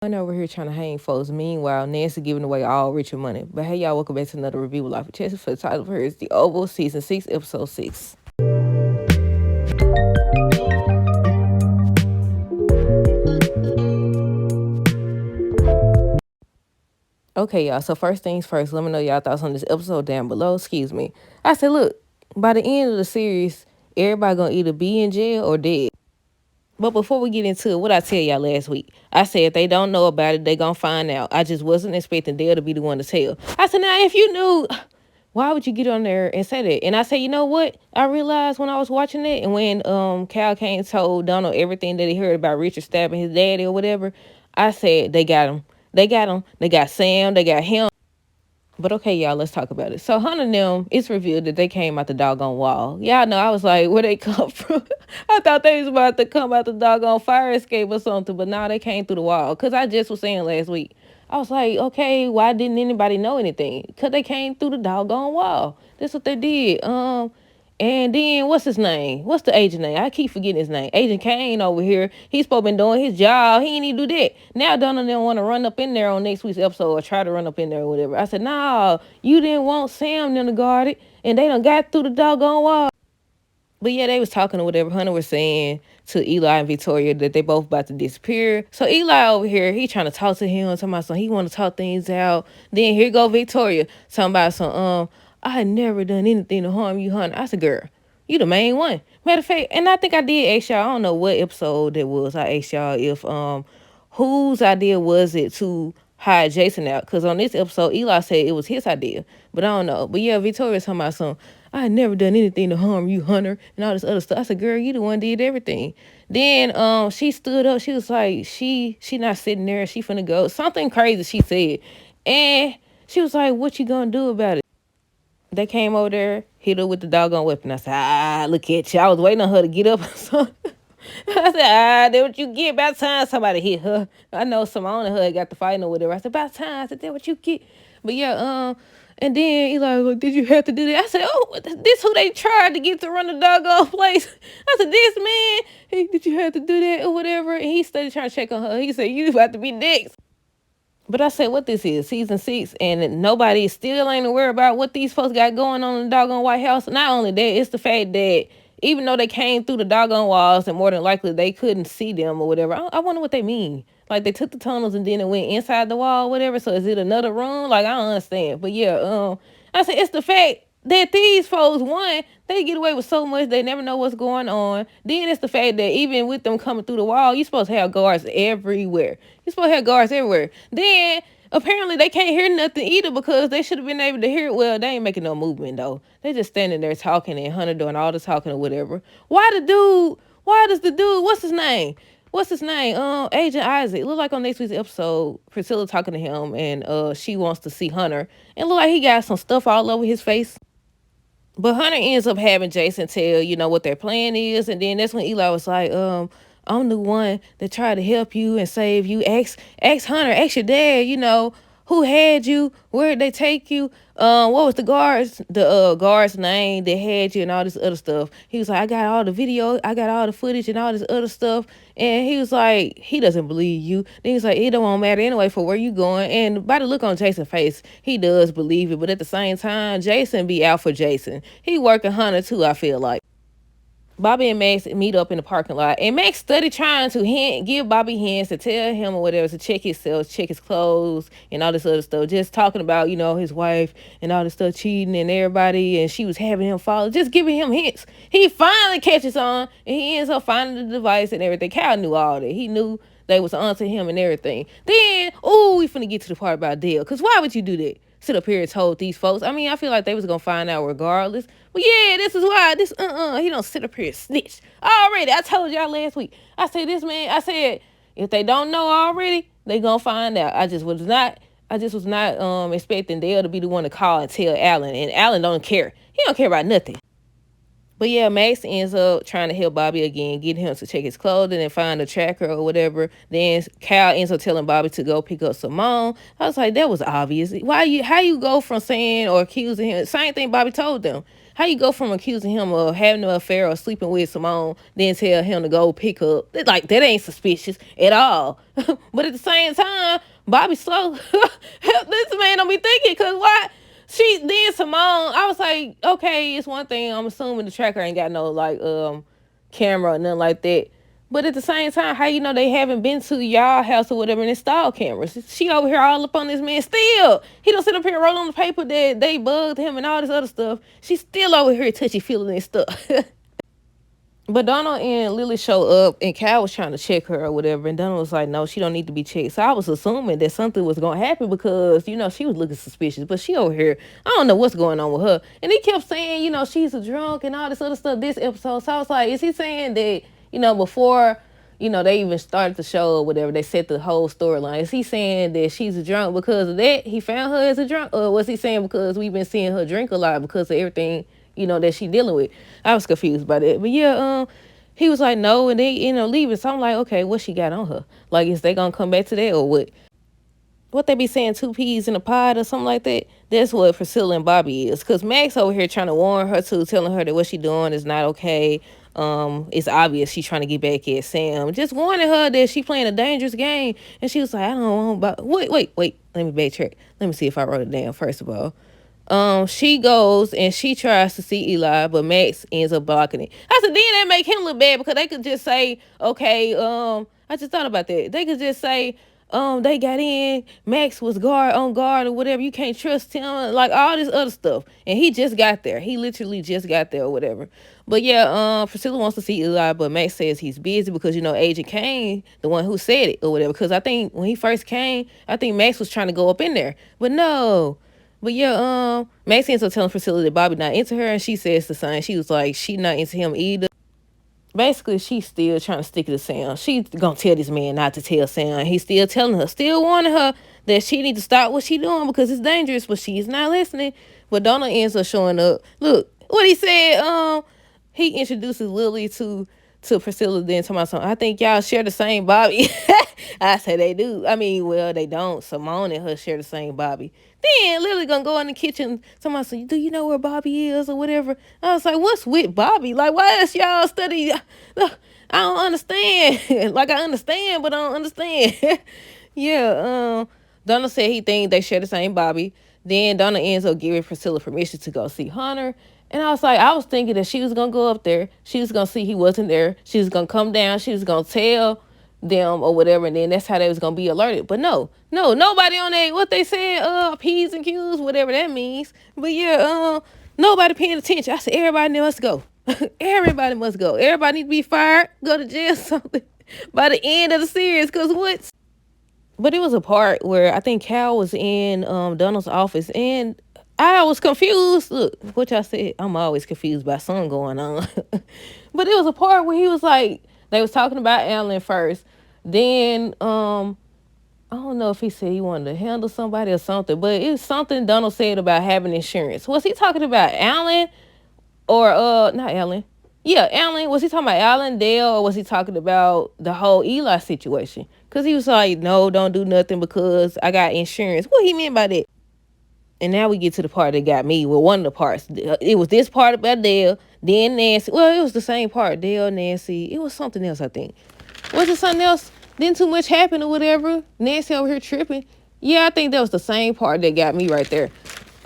I'm over here trying to hang folks. Meanwhile, Nancy giving away all Richard money. But hey, y'all, welcome back to another review of Life with Chelsea. For the title of her is The Oval, Season 6, Episode 6. Okay, y'all, so first things first, let me know y'all thoughts on this episode down below. Excuse me. I said, look, by the end of the series, everybody gonna either be in jail or dead. But before we get into it, what I tell y'all last week, I said if they don't know about it, they gonna find out. I just wasn't expecting Dale to be the one to tell. I said, now if you knew, why would you get on there and say that? And I said, you know what? I realized when I was watching it, and when Cal Kane told Donald everything that he heard about Richard stabbing his daddy or whatever, I said they got him. They got him. They got Sam. They got him. But okay, y'all, let's talk about it. So Hunter and them, it's revealed that they came out the doggone wall. Y'all know, I was like, where they come from? I thought they was about to come out the doggone fire escape or something, but now they came through the wall. Because I just was saying last week, I was like, okay, why didn't anybody know anything? Because they came through the doggone wall. That's what they did. And then what's his name? What's the agent name? I keep forgetting his name. Agent Kane over here. He's supposed to been doing his job. He ain't even do that. Now Donna didn't want to run up in there on next week's episode or try to run up in there or whatever. I said, nah, you didn't want Sam them to guard it. And they done got through the doggone wall. But yeah, they was talking or whatever. Hunter was saying to Eli and Victoria that they both about to disappear. So Eli over here, he trying to talk to him, talking about he want to talk things out. Then here go Victoria, talking about I had never done anything to harm you, Hunter. I said, girl, you the main one. Matter of fact, and I think I did ask y'all, I don't know what episode that was. I asked y'all if whose idea was it to hide Jason out? Because on this episode, Eli said it was his idea. But I don't know. But yeah, Victoria's talking about I had never done anything to harm you, Hunter, and all this other stuff. I said, girl, you the one did everything. Then she stood up. She was like, she not sitting there. She finna go. Something crazy she said. And she was like, what you gonna do about it? They came over there, hit her with the doggone weapon. I said, look at you. I was waiting on her to get up or something. I said, that what you get. About time somebody hit her. I know Simone and her got the fighting or whatever. I said, about time. I said, that what you get. But yeah, and then Eli was like, did you have to do that? I said, oh, this who they tried to get to run the doggone place. I said, this man, hey, did you have to do that or whatever? And he started trying to check on her. He said, you about to be next. But I said, what this is, season 6, and nobody still ain't aware about what these folks got going on in the doggone White House. Not only that, it's the fact that even though they came through the doggone walls and more than likely they couldn't see them or whatever, I wonder what they mean. Like they took the tunnels and then it went inside the wall or whatever. So is it another room? Like I don't understand. But yeah, I said it's the fact that these folks, one, they get away with so much they never know what's going on. Then it's the fact that even with them coming through the wall, you're supposed to have guards everywhere. You're supposed to have guards everywhere. Then apparently they can't hear nothing either because they should have been able to hear it. Well, they ain't making no movement though. They just standing there talking and Hunter doing all the talking or whatever. Why does the dude, what's his name? Agent Isaac. Look like on next week's episode, Priscilla talking to him and she wants to see Hunter. And look like he got some stuff all over his face. But Hunter ends up having Jason tell, what their plan is. And then that's when Eli was like, I'm the one that tried to help you and save you. Ask Hunter, ask your dad, who had you, where did they take you? What was the guard's name that had you and all this other stuff. He was like, I got all the video, I got all the footage and all this other stuff. And he was like, he doesn't believe you. Then he's like, it don't matter anyway for where you going. And by the look on Jason's face, he does believe it. But at the same time, Jason be out for Jason. He working Hunter too, I feel like. Bobby and Max meet up in the parking lot, and Max study trying to give Bobby hints to tell him or whatever to check himself, check his clothes, and all this other stuff. Just talking about, his wife and all this stuff, cheating and everybody, and she was having him follow, just giving him hints. He finally catches on, and he ends up finding the device and everything. Cal knew all that. He knew they was onto him and everything. Then, we finna get to the part about Dale, because why would you do that? Sit up here and told these folks. I mean, I feel like they was gonna find out regardless. But yeah, this is why he don't sit up here and snitch. Already, I told y'all last week. I said this man, I said, if they don't know already, they gonna find out. I just was not expecting Dale to be the one to call and tell Alan. And Alan don't care. He don't care about nothing. But yeah, Max ends up trying to help Bobby again, get him to check his clothing and find a tracker or whatever. Then Cal ends up telling Bobby to go pick up Simone. I was like, that was obvious. How you go from saying or accusing him? Same thing Bobby told them. How you go from accusing him of having an affair or sleeping with Simone, then tell him to go pick up? Like, that ain't suspicious at all. But at the same time, Bobby slow. This man don't be thinking, cause why? She then Simone, I was like, okay, it's one thing. I'm assuming the tracker ain't got no like camera or nothing like that. But at the same time, how you know they haven't been to y'all house or whatever and installed cameras? She over here all up on this man still. He don't sit up here rolling on the paper that they bugged him and all this other stuff. She's still over here touchy feeling and stuff. But Donald and Lily show up, and Cal was trying to check her or whatever, and Donald was like, no, she don't need to be checked. So I was assuming that something was going to happen because, she was looking suspicious. But she over here, I don't know what's going on with her. And he kept saying, she's a drunk and all this other stuff this episode. So I was like, is he saying that, before, they even started the show or whatever, they set the whole storyline. Is he saying that she's a drunk because of that? He found her as a drunk? Or was he saying because we've been seeing her drink a lot because of everything that she dealing with? I was confused by that. But yeah, he was like, no, and they, leaving. So I'm like, okay, what she got on her? Like, is they gonna come back to that or what? What they be saying, two peas in a pod or something like that? That's what Priscilla and Bobby is. Cause Max over here trying to warn her to, telling her that what she doing is not okay. It's obvious she's trying to get back at Sam. Just warning her that she playing a dangerous game. And she was like, I don't want wait. Let me backtrack. Let me see if I wrote it down first of all. She goes and she tries to see Eli, but Max ends up blocking it. I said, then that make him look bad because they could just say, okay, I just thought about that. They could just say, they got in, Max was on guard or whatever. You can't trust him, like all this other stuff. And he just got there. He literally just got there or whatever. But yeah, Priscilla wants to see Eli, but Max says he's busy because, Agent Kane, the one who said it or whatever. Because I think when he first came, I think Max was trying to go up in there. But no. But yeah, Max ends up telling Priscilla that Bobby not into her, and she says the same. She was like, she not into him either. Basically, she's still trying to stick it to Sam. She's gonna tell this man not to tell Sam. He's still telling her, still warning her that she need to stop what she doing because it's dangerous, but she's not listening. But Donald ends up showing up. Look, what he said, he introduces Lily to Priscilla, then to my son. I think y'all share the same Bobby. I say they do. I mean, well, they don't. Simone and her share the same Bobby. Then Lily gonna go in the kitchen. Somebody say, do you know where Bobby is or whatever? I was like, what's with Bobby? Like, why is y'all study? I don't understand. Like, I understand, but I don't understand. Yeah, Donna said he think they share the same Bobby. Then Donna ends up giving Priscilla permission to go see Hunter. And I was thinking that she was going to go up there. She was going to see he wasn't there. She was going to come down. She was going to tell them or whatever. And then that's how they was going to be alerted. But no, nobody on that, what they said, P's and Q's, whatever that means. But yeah, nobody paying attention. I said, everybody must go. Everybody must go. Everybody need to be fired, go to jail, something by the end of the series. Because what? But it was a part where I think Cal was in Donald's office, and I was confused. Look, what y'all said, I'm always confused by something going on. But it was a part where he was like, they was talking about Alan first. Then, I don't know if he said he wanted to handle somebody or something, but it was something Donald said about having insurance. Was he talking about Alan or, not Alan? Yeah, Alan. Was he talking about Alan, Dale, or was he talking about the whole Eli situation? Because he was like, no, don't do nothing because I got insurance. What he meant by that? And now we get to the part that got me. Well, one of the parts. It was this part about Dale, then Nancy. Well, it was the same part. Dale, Nancy. It was something else, I think. Was it something else? Didn't too much happen or whatever? Nancy over here tripping. Yeah, I think that was the same part that got me right there.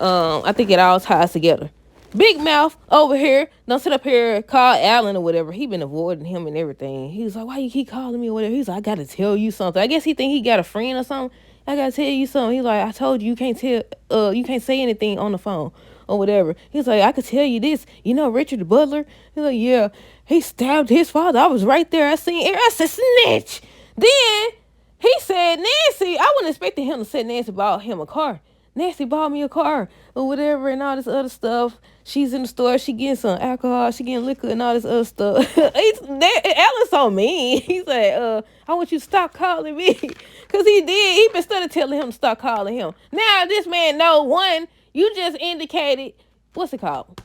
I think it all ties together. Big mouth over here. Don't sit up here, call Alan or whatever. He been avoiding him and everything. He was like, why you keep calling me or whatever? He's like, I gotta tell you something. I guess he think he got a friend or something. I gotta tell you something. He's like, I told you you can't you can't say anything on the phone or whatever. He's like, I could tell you this. You know Richard the butler? He's like, yeah, he stabbed his father. I was right there. I seen it. I said, snitch. Then he said, Nancy, I wasn't expecting him to say Nancy bought him a car. Nancy bought me a car or whatever and all this other stuff. She's in the store. She getting some alcohol. She getting liquor and all this other stuff. Alan's so mean. He said, I want you to stop calling me. Because he did. He been studying telling him to stop calling him. Now this man know, one, you just indicated, what's it called?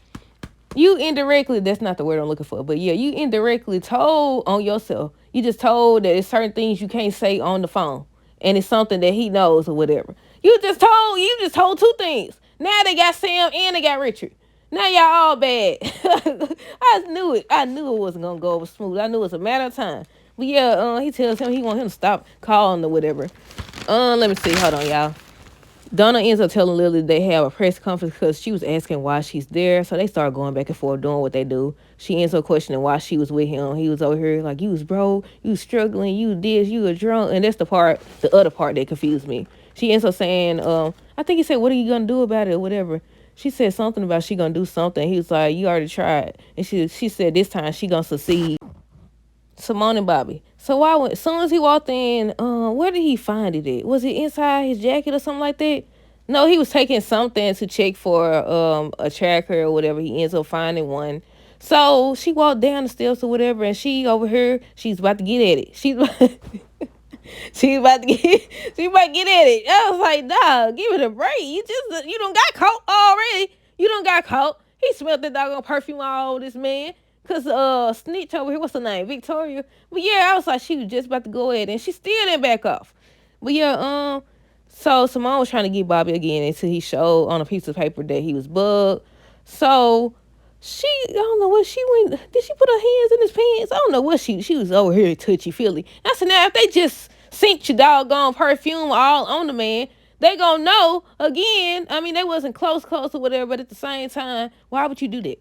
You indirectly, that's not the word I'm looking for, but yeah, you indirectly told on yourself. You just told that it's certain things you can't say on the phone. And it's something that he knows or whatever. You just told two things. Now they got Sam and they got Richard. Now y'all all bad. I knew it. I knew it wasn't gonna go over smooth. I knew it was a matter of time. But yeah, he tells him he want him to stop calling or whatever. Let me see. Hold on, y'all. Donna ends up telling Lily they have a press conference because she was asking why she's there. So they start going back and forth doing what they do. She ends up questioning why she was with him. He was over here like, you was broke, you was struggling, you this, you were drunk. And that's the other part that confused me. She ends up saying, I think he said, what are you going to do about it or whatever. She said something about she going to do something. He was like, you already tried. And she said this time she going to succeed. Simone and Bobby. So as soon as he walked in, where did he find it at? Was it inside his jacket or something like that? No, he was taking something to check for a tracker or whatever. He ends up finding one. So she walked down the steps or whatever, and she over here, she's about to get at it. She's about to get at it. I was like, dog, give it a break. You don't got caught already. You don't got caught. He smelled the doggone perfume all over this man. Cause snitch over here, what's her name? Victoria. But yeah, I was like, she was just about to go ahead and she still didn't back off. But yeah, so Simone was trying to get Bobby again until he showed on a piece of paper that he was bugged. So I don't know what she went. Did she put her hands in his pants? I don't know what she was over here touchy feely. I said, now if they just sent your doggone perfume all on the man, they gonna know again. I mean, they wasn't close or whatever, but at the same time, why would you do that?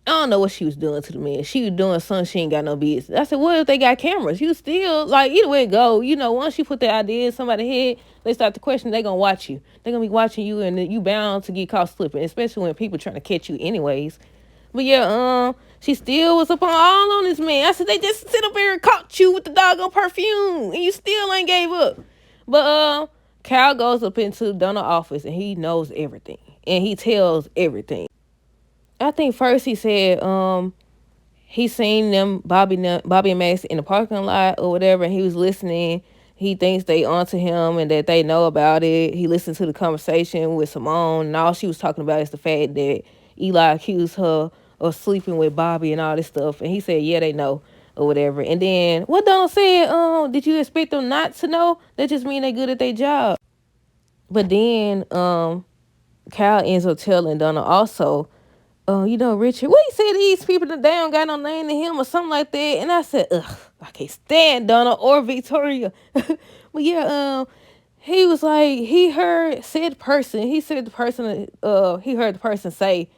I don't know what she was doing to the man. She was doing something she ain't got no business. I said, what if they got cameras? You still, like, either way it go, once you put that idea in somebody's head, they start to question, they going to watch you. They're going to be watching you, and you bound to get caught slipping, especially when people trying to catch you anyways. But yeah, she still was up all on this man. I said, they just sit up here and caught you with the doggone perfume, and you still ain't gave up. But Cal goes up into Donna's office, and he knows everything, and he tells everything. I think first he said he seen them Bobby and Max in the parking lot or whatever, and he was listening. He thinks they onto him and that they know about it. He listened to the conversation with Simone, and all she was talking about is the fact that Eli accused her of sleeping with Bobby and all this stuff. And he said, yeah, they know or whatever. And then what Donald said, did you expect them not to know? That just mean they good at their job. But then Cal ends up telling Donna also, Richard, what he said, these people that they don't got no name to him or something like that. And I said, ugh, I can't stand Donna or Victoria. But yeah, he was like, he heard the person say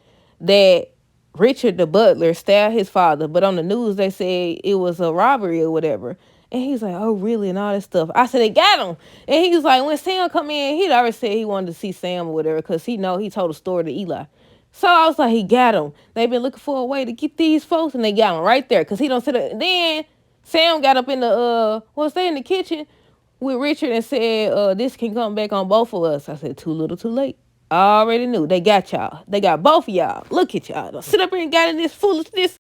that Richard the butler stabbed his father, but on the news they said it was a robbery or whatever. And he's like, oh, really? And all this stuff. I said, they got him. And he was like, when Sam come in, he'd already said he wanted to see Sam or whatever because he told a story to Eli. So I was like, he got him. They've been looking for a way to get these folks, and they got him right there because he don't sit up. Then Sam got up in the, in the kitchen with Richard and said, this can come back on both of us. I said, too little, too late. I already knew. They got y'all. They got both of y'all. Look at y'all. Don't sit up here and got in this foolishness.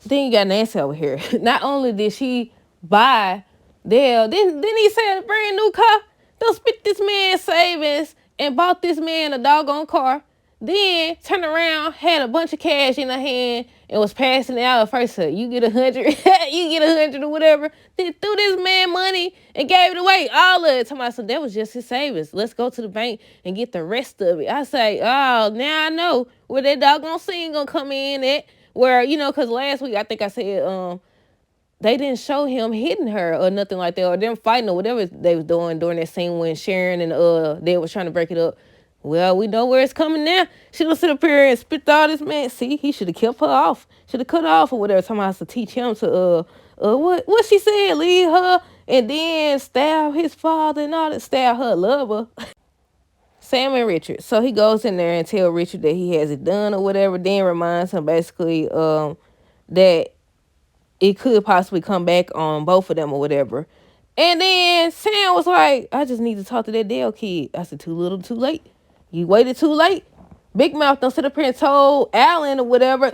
Then you got Nancy over here. Not only did she buy then he said a brand new car. Don't spit this man's savings and bought this man a doggone car. Then turned around, had a bunch of cash in her hand and was passing it out. At first said, you get 100, you get 100 or whatever. Then threw this man money and gave it away. All of it. So that was just his savings. Let's go to the bank and get the rest of it. I say, oh, now I know where that doggone scene gonna come in at. Where, because last week I think I said, they didn't show him hitting her or nothing like that, or them fighting or whatever they was doing during that scene when Sharon and they was trying to break it up. Well, we know where it's coming now. She don't sit up here and spit all this man. See, he should have kept her off. Should have cut her off or whatever. Talking about to teach him to what she said, leave her and then stab his father and all that, stab her lover. Sam and Richard. So he goes in there and tell Richard that he has it done or whatever. Then reminds him basically that it could possibly come back on both of them or whatever. And then Sam was like, I just need to talk to that Dale kid. I said, too little, too late. You waited too late. Big Mouth don't sit up here and told Alan or whatever.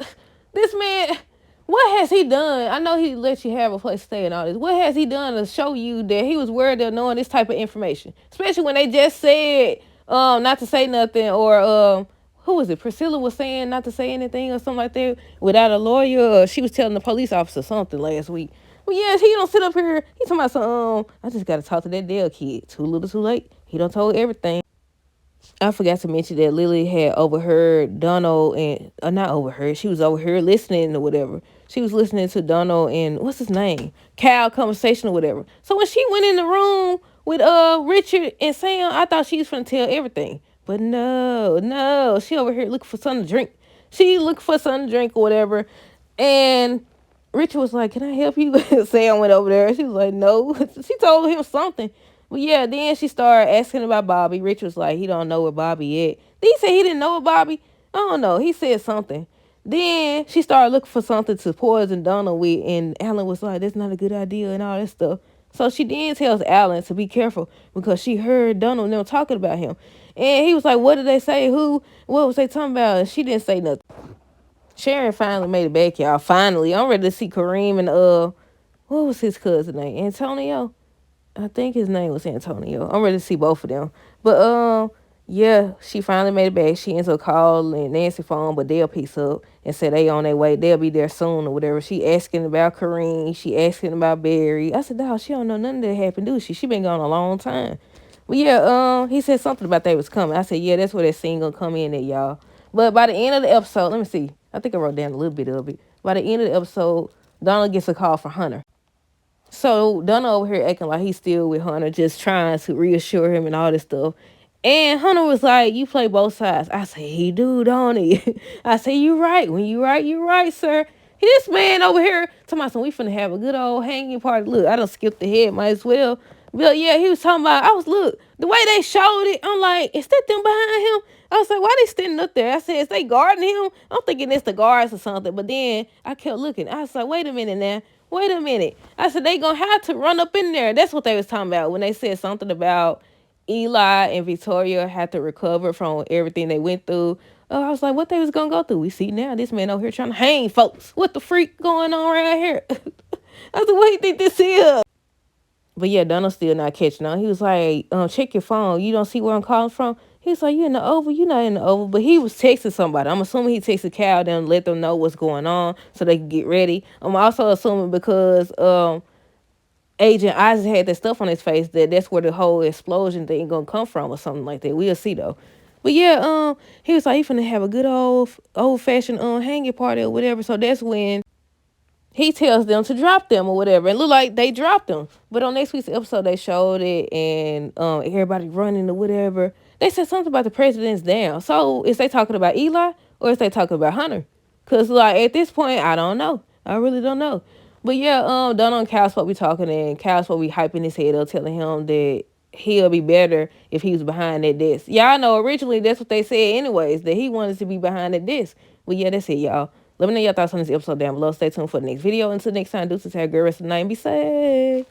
This man, what has he done? I know he let you have a place to stay and all this. What has he done to show you that he was worried of knowing this type of information? Especially when they just said not to say nothing, or who was it? Priscilla was saying not to say anything or something like that without a lawyer. Or she was telling the police officer something last week. Well, yes, he don't sit up here. He talking about some, I just got to talk to that Dale kid. Too little, too late. He done told everything. I forgot to mention that Lily had overheard Donald and not overheard. She was overheard listening or whatever. She was listening to Donald and what's his name, Cal conversation or whatever. So when she went in the room with Richard and Sam, I thought she was gonna tell everything, but no, she over here looking for something to drink. She looked for something to drink or whatever, and Richard was like, "Can I help you?" Sam went over there. She was like, "No." She told him something. Well, yeah, then she started asking about Bobby. Rich was like, he don't know where Bobby at. Then he said he didn't know Bobby. I don't know. He said something. Then she started looking for something to poison Donald with, and Alan was like, that's not a good idea and all that stuff. So she then tells Alan to be careful because she heard Donald and them talking about him. And he was like, what did they say? Who? What was they talking about? And she didn't say nothing. Sharon finally made it back, y'all. Finally. I'm ready to see Kareem and what was his cousin name? Antonio? I think his name was Antonio. I'm ready to see both of them. But yeah, she finally made it back. She ends up calling Nancy phone, but they'll piece up and say they on their way. They'll be there soon or whatever. She asking about Kareem. She asking about Barry. I said, dog, she don't know none of that happened, do she? She been gone a long time. But yeah, he said something about they was coming. I said, yeah, that's where that scene gonna come in at, y'all. But by the end of the episode, let me see. I think I wrote down a little bit of it. By the end of the episode, Donald gets a call from Hunter. So Dunna over here acting like he's still with Hunter, just trying to reassure him and all this stuff. And Hunter was like, you play both sides. I say, he do, don't he? I say, you right. When you right, sir. This man over here, talking about some, we finna have a good old hanging party. Look, I done skipped ahead, might as well. But yeah, he was talking about, look, the way they showed it, I'm like, is that them behind him? I was like, why they standing up there? I said, is they guarding him? I'm thinking it's the guards or something. But then I kept looking. I was like, wait a minute now. Wait a minute. I said, they gonna have to run up in there. That's what they was talking about when they said something about Eli and Victoria had to recover from everything they went through. Oh, I was like, what they was gonna go through? We see now this man over here trying to hang folks. What the freak going on right here? I said, what do you think this is? But yeah, Donald's still not catching on. He was like, check your phone. You don't see where I'm calling from? He was like, you in the Oval? You not in the Oval. But he was texting somebody. I'm assuming he texted Cal them, let them know what's going on so they can get ready. I'm also assuming because Agent Isaac had that stuff on his face that's where the whole explosion thing gonna come from or something like that. We'll see though. But yeah, he was like, he finna have a good old fashioned hanging party or whatever. So that's when he tells them to drop them or whatever. And look like they dropped them. But on next week's episode, they showed it and everybody running or whatever. They said something about the president's down. So is they talking about Eli or is they talking about Hunter? Because like at this point, I don't know. I really don't know. But yeah, Donald and Cal's supposed to be talking and Cal's supposed to be hyping his head up, telling him that he'll be better if he was behind that desk. Y'all know originally that's what they said anyways, that he wanted to be behind that desk. But yeah, that's it, y'all. Let me know your thoughts on this episode down below. Stay tuned for the next video. Until next time, deuces, have a great rest of the night and be safe.